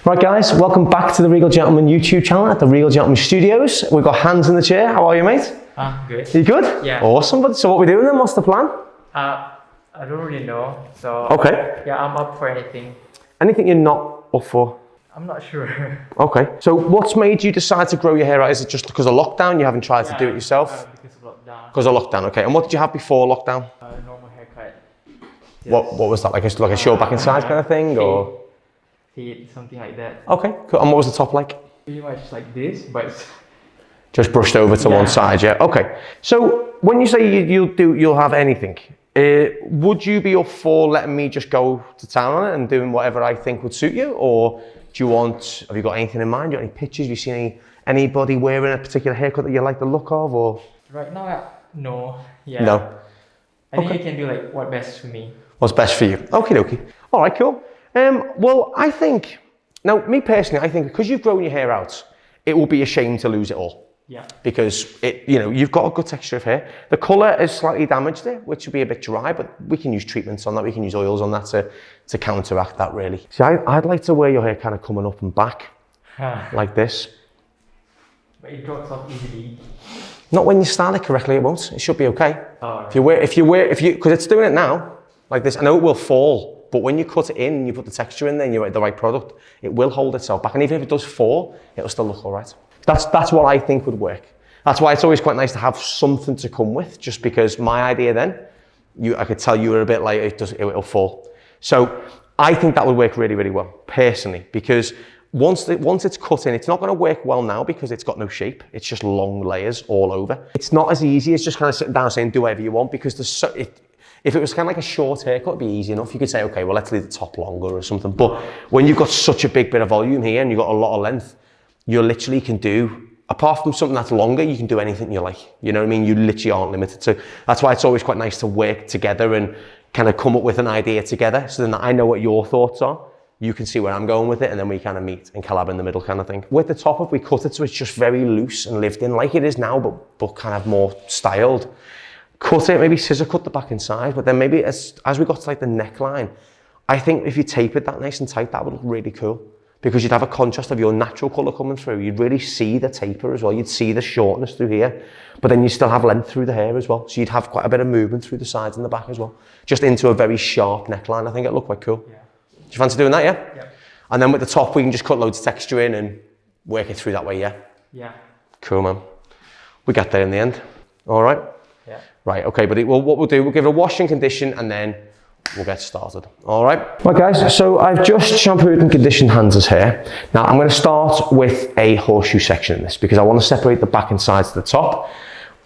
Right guys, welcome back to the Regal Gentleman YouTube channel at the Regal Gentleman Studios. We've got Hans in the chair. How are you, mate? Good. You good? Yeah. Awesome. So what are we doing then? What's the plan? I don't really know. So okay. Yeah, I'm up for anything. Anything you're not up for? I'm not sure. Okay. So what's made you decide to grow your hair out? Is it just because of lockdown? You haven't tried to do it yourself? Because of lockdown. Because of lockdown, okay. And what did you have before lockdown? Normal haircut. What was that? Like a show back inside kind of thing, or? Fade, something like that. Okay, cool. And what was the top like? Pretty much like this, but just brushed over to one side, yeah. Okay. So when you say you'll have anything, would you be up for letting me just go to town on it and doing whatever I think would suit you, or do you want? Have you got anything in mind? Do you got any pictures? Have you seen anybody wearing a particular haircut that you like the look of, or? Right now, no. Yeah. No. I think I can do like what's best for me. What's best for you? Okie dokie. All right, cool. Well, I think, now me personally, I think because you've grown your hair out, it will be a shame to lose it all. Yeah. Because you've got a good texture of hair. The colour is slightly damaged there, which will be a bit dry, but we can use treatments on that. We can use oils on that to counteract that really. See, I'd like to wear your hair kind of coming up and back like this. But it drops off easily. Not when you style it correctly, it won't. It should be okay. Oh, right. Because it's doing it now, like this, I know it will fall. But when you cut it in and you put the texture in there and you're at the right product, it will hold itself back. And even if it does fall, it'll still look all right. That's what I think would work. That's why it's always quite nice to have something to come with, just because my idea then, I could tell you were a bit like, it'll fall. So I think that would work really, really well, personally, because once it's cut in, it's not going to work well now because it's got no shape. It's just long layers all over. It's not as easy as just kind of sitting down and saying, do whatever you want, because if it was kind of like a short haircut, it'd be easy enough. You could say, okay, well, let's leave the top longer or something. But when you've got such a big bit of volume here and you've got a lot of length, you literally can do, apart from something that's longer, you can do anything you like. You know what I mean? You literally aren't limited to. That's why it's always quite nice to work together and kind of come up with an idea together. So then I know what your thoughts are. You can see where I'm going with it, and then we kind of meet and collab in the middle kind of thing. With the top, if we cut it so it's just very loose and lived in like it is now, but kind of more styled. Cut it, maybe scissor cut the back inside, but then maybe as we got to like the neckline, I think if you tapered that nice and tight, that would look really cool, because you'd have a contrast of your natural colour coming through. You'd really see the taper as well. You'd see the shortness through here, but then you still have length through the hair as well. So you'd have quite a bit of movement through the sides and the back as well, just into a very sharp neckline. I think it'd look quite cool. Yeah. Do you fancy doing that, yeah? Yeah. And then with the top, we can just cut loads of texture in and work it through that way, yeah? Yeah. Cool, man. We got there in the end. All right? Yeah. Right, okay, but what we'll do, we'll give it a wash and condition and then we'll get started. All right? Right guys, so I've just shampooed and conditioned Hans's hair. Now I'm going to start with a horseshoe section in this because I want to separate the back and sides to the top.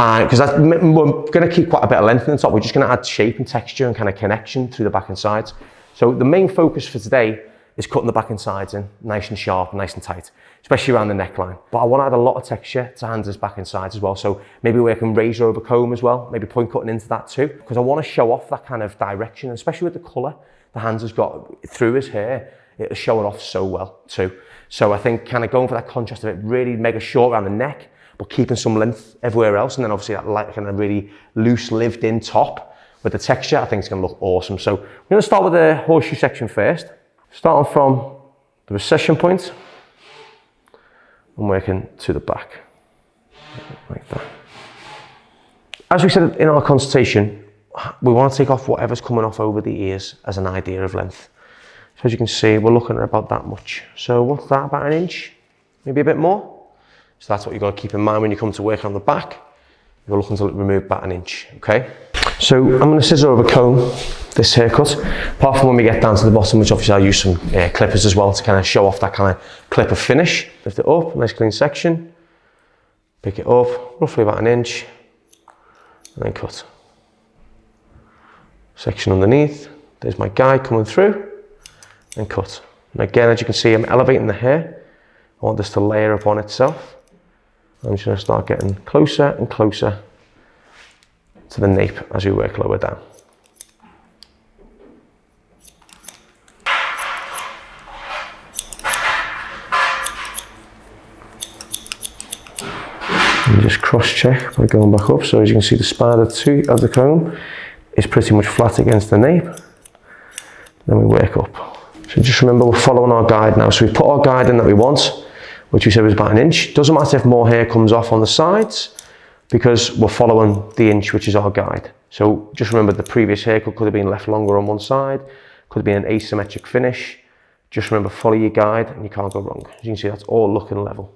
And because we're going to keep quite a bit of length in the top, we're just going to add shape and texture and kind of connection through the back and sides. So the main focus for today is cutting the back and sides in, nice and sharp, nice and tight, especially around the neckline. But I want to add a lot of texture to Hans's back and sides as well. So maybe we can razor over comb as well, maybe point cutting into that too, because I want to show off that kind of direction, especially with the colour that Hans has got through his hair. It'll show it off so well too. So I think kind of going for that contrast of it, really mega short around the neck, but keeping some length everywhere else. And then obviously that light kind of really loose lived in top with the texture, I think it's going to look awesome. So we're going to start with the horseshoe section first. Starting from the recession point and working to the back, like that. As we said in our consultation, we want to take off whatever's coming off over the ears as an idea of length. So as you can see, we're looking at about that much. So what's that, about an inch? Maybe a bit more? So that's what you've got to keep in mind when you come to work on the back. You're looking to remove about an inch, okay? So I'm going to scissor over comb this haircut, apart from when we get down to the bottom, which obviously I'll use some clippers as well to kind of show off that kind of clipper finish. Lift it up, nice clean section, pick it up, roughly about an inch, and then cut. Section underneath, there's my guide coming through, and cut. And again, as you can see, I'm elevating the hair. I want this to layer upon itself. I'm just going to start getting closer and closer to the nape as we work lower down. And just cross check by going back up. So as you can see, the spine of the comb is pretty much flat against the nape. Then we work up. So So just remember we're following our guide now. So we put our guide in that we want, which we said was about 1 inch. Doesn't matter if more hair comes off on the sides because we're following the inch, which is our guide. So just remember the previous haircut could have been left longer on one side, could have been an asymmetric finish. Just remember, follow your guide and you can't go wrong. As you can see, that's all looking level.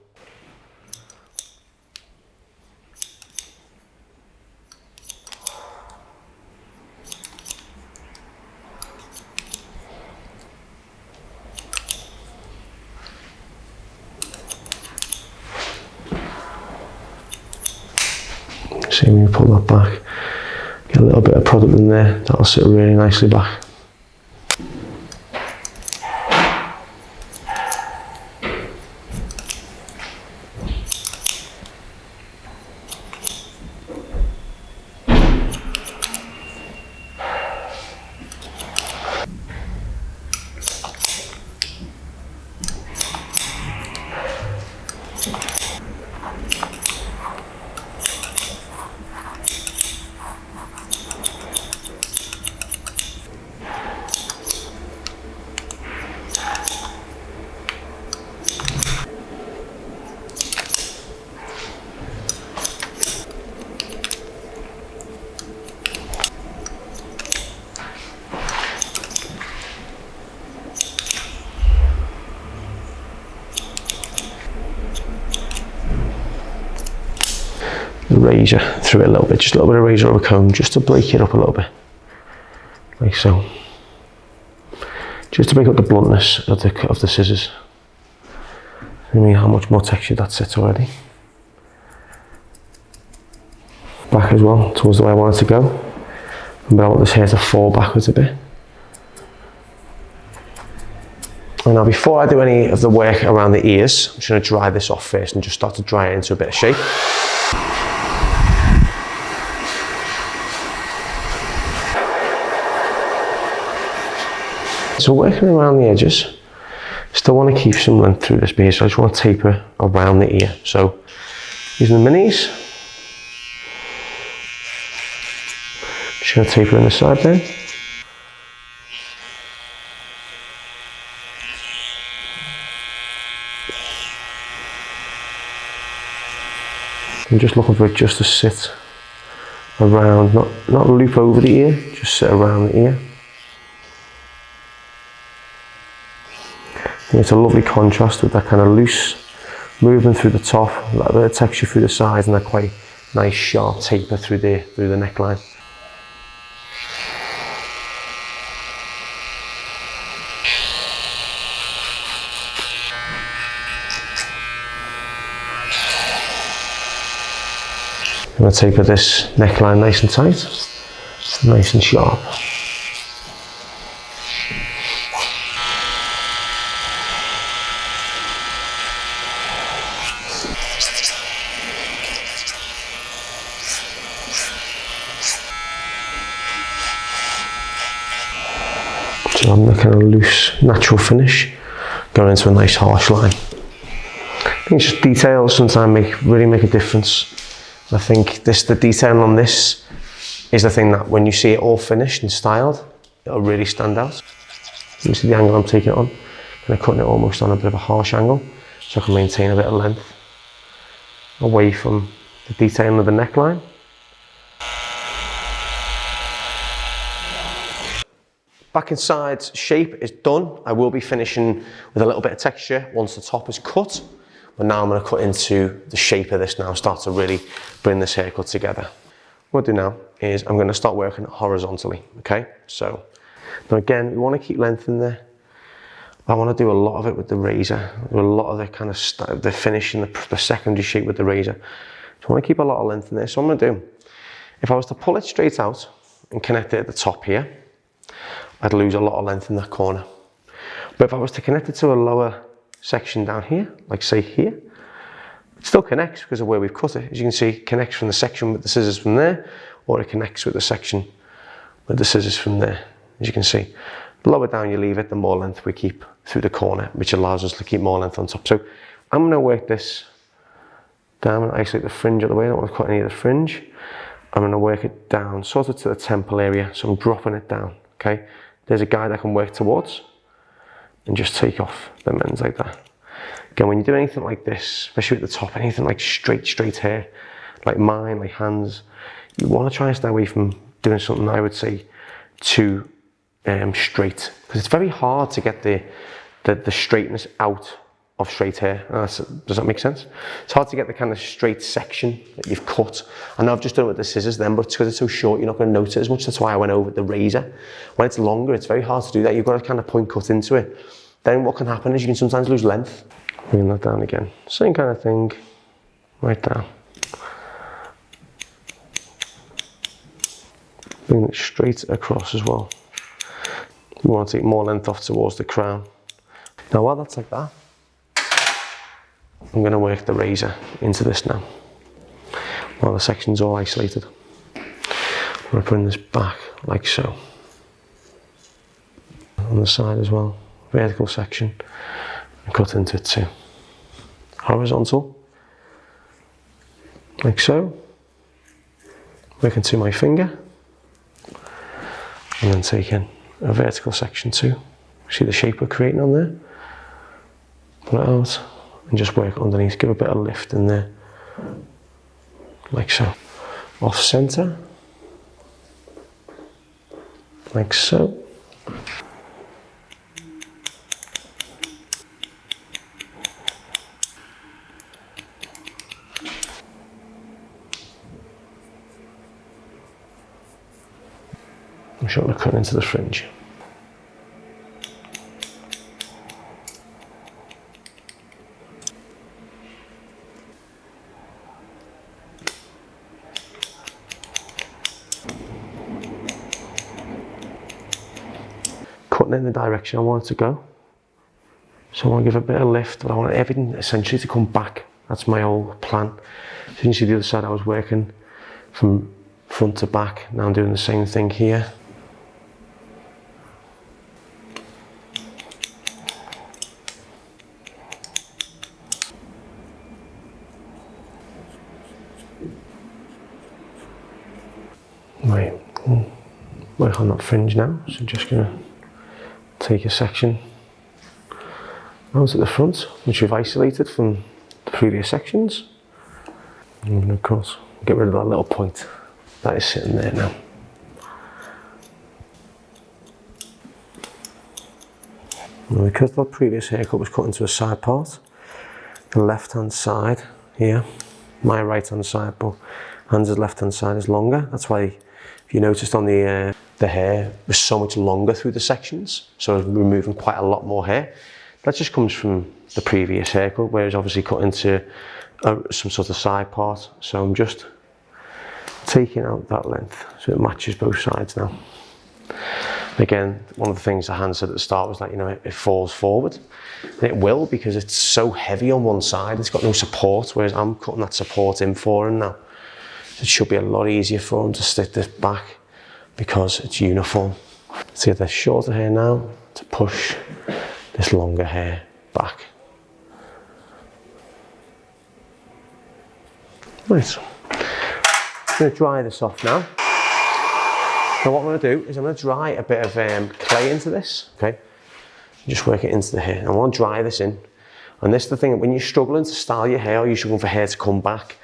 See when you pull that back, get a little bit of product in there, that'll sit really nicely back. Razor through it a little bit, just a little bit of razor over comb, just to break it up a little bit, like so. Just to break up the bluntness of the scissors. I mean, how much more texture that sits already. Back as well, towards the way I want it to go. But I want this hair to fall backwards a bit. And now before I do any of the work around the ears, I'm just going to dry this off first and just start to dry it into a bit of shape. So working around the edges, still want to keep some length through this beard, so I just want to taper around the ear. So using the minis, just going to taper in the side then. I'm just looking for it just to sit around, not loop over the ear, just sit around the ear. It's a lovely contrast with that kind of loose movement through the top, that bit of texture through the sides, and that quite nice sharp taper through the neckline. I'm going to taper this neckline nice and tight, nice and sharp. So I'm the kind of loose, natural finish, going into a nice harsh line. I think just details sometimes really make a difference. I think the detailing on this is the thing that when you see it all finished and styled, it'll really stand out. You see the angle I'm taking it on, kind of cutting it almost on a bit of a harsh angle, so I can maintain a bit of length away from the detailing of the neckline. Back inside shape is done. I will be finishing with a little bit of texture once the top is cut. But now I'm going to cut into the shape of this now, start to really bring this haircut together. What I'll do now is I'm going to start working horizontally, okay? So, now again, we want to keep length in there. I want to do a lot of it with the razor, do a lot of the kind of the finish and the secondary shape with the razor. So I want to keep a lot of length in there. So what I'm going to do, if I was to pull it straight out and connect it at the top here, I'd lose a lot of length in that corner. But if I was to connect it to a lower section down here, like say here, it still connects because of where we've cut it. As you can see, it connects from the section with the scissors from there, or it connects with the section with the scissors from there. As you can see, the lower down you leave it, the more length we keep through the corner, which allows us to keep more length on top. So I'm going to work this down and isolate the fringe out of the way. I don't want to cut any of the fringe. I'm going to work it down sort of to the temple area, so I'm dropping it down, okay? There's a guide I can work towards, and just take off the ends like that. Again, when you do anything like this, especially at the top, anything like straight hair, like mine, like hands, you want to try and stay away from doing something, I would say, too straight, because it's very hard to get the straightness out of straight hair. Does that make sense? It's hard to get the kind of straight section that you've cut. I know I've just done it with the scissors then, but because it's so short, you're not going to notice it as much. That's why I went over with the razor. When it's longer, it's very hard to do that. You've got to kind of point cut into it. Then what can happen is you can sometimes lose length. Bring that down again. Same kind of thing, right down. Bring it straight across as well. You want to take more length off towards the crown. Now while that's like that, I'm going to work the razor into this now. While the section's all isolated. I'm going to bring this back like so. On the side as well, vertical section, and cut into it too. Horizontal, like so. Work into my finger, and then taking a vertical section too. See the shape we're creating on there? Pull it out and just work underneath, give a bit of lift in there, like so. Off center, like so. I'm sure to cut into the fringe. Cutting in the direction I want it to go. So I want to give a bit of lift, but I want everything essentially to come back. That's my whole plan. So you can see the other side I was working from front to back. Now I'm doing the same thing here. Right, work on that fringe now. So I'm just going to take a section out at the front, which we've isolated from the previous sections. And of course, get rid of that little point that is sitting there now. And because the previous haircut was cut into a side part, the left hand side here, my right hand side, but Hans' left hand side is longer. That's why, if you noticed on the hair was so much longer through the sections, so we're removing quite a lot more hair. That just comes from the previous haircut, where it's obviously cut into some sort of side part. So I'm just taking out that length so it matches both sides now. Again, one of the things that Hans said at the start was like, you know, it falls forward. And it will, because it's so heavy on one side, it's got no support, whereas I'm cutting that support in for him now. So it should be a lot easier for him to stick this back because it's uniform. So get this shorter hair now to push this longer hair back. Right, I'm going to dry this off now. Now what I'm going to do is I'm going to dry a bit of clay into this, okay? Just work it into the hair. I want to dry this in. And this is the thing, when you're struggling to style your hair, or you're struggling for hair to come back,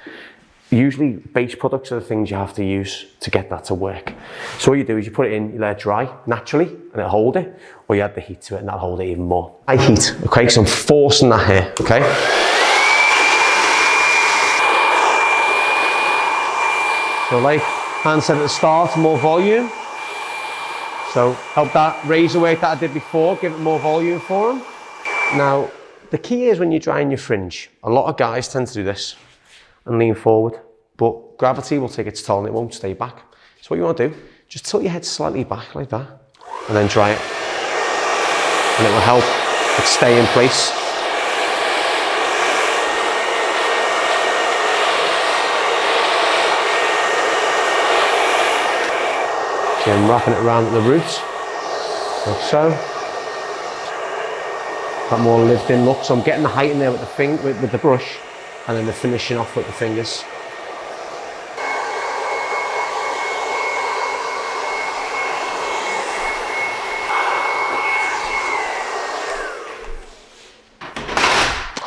usually base products are the things you have to use to get that to work. So what you do is you put it in, you let it dry naturally, and it'll hold it, or you add the heat to it and that'll hold it even more. I heat, okay? So I'm forcing that hair, okay? So like Hans said at the start, more volume. So help that razor work that I did before, give it more volume for him. Now, the key is when you're drying your fringe, a lot of guys tend to do this and lean forward, but gravity will take its toll and it won't stay back. So what you want to do, just tilt your head slightly back like that and then dry it. And it will help it stay in place. So I'm wrapping it around at the roots, like so. That more lived in look. So I'm getting the height in there with the with the brush, and then the finishing off with the fingers.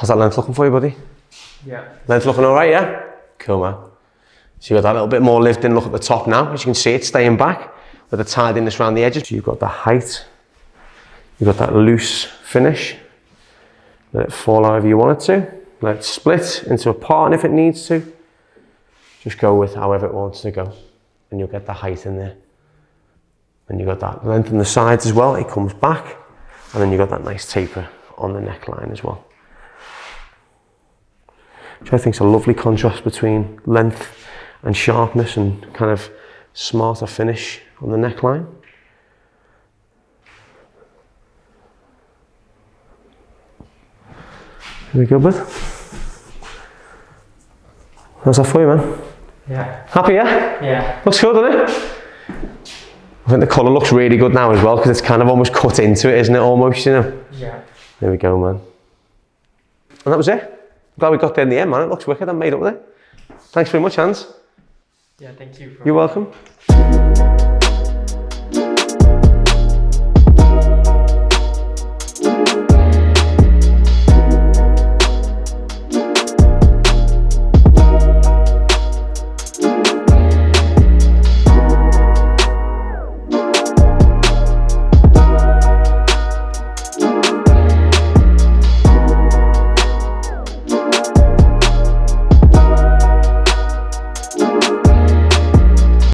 How's that length looking for you, buddy? Yeah. Length looking all right, yeah? Cool, man. So you've got that little bit more lifting look at the top now. As you can see, it's staying back with the tidiness around the edges. So you've got the height. You've got that loose finish. Let it fall however you want it to. Let it split into a part if it needs to. Just go with however it wants to go. And you'll get the height in there. And you've got that length on the sides as well. It comes back. And then you've got that nice taper on the neckline as well. Which I think is a lovely contrast between length and sharpness and kind of smarter finish on the neckline. Here we go, bud. How's that for you, man? Yeah. Happy, yeah? Yeah. Looks good, doesn't it? I think the colour looks really good now as well because it's kind of almost cut into it, isn't it, almost, you know? Yeah. There we go, man. And that was it. Glad we got there in the end, man. It looks wicked. I made up with it. Thanks very much, Hans. Yeah, thank you. You're welcome.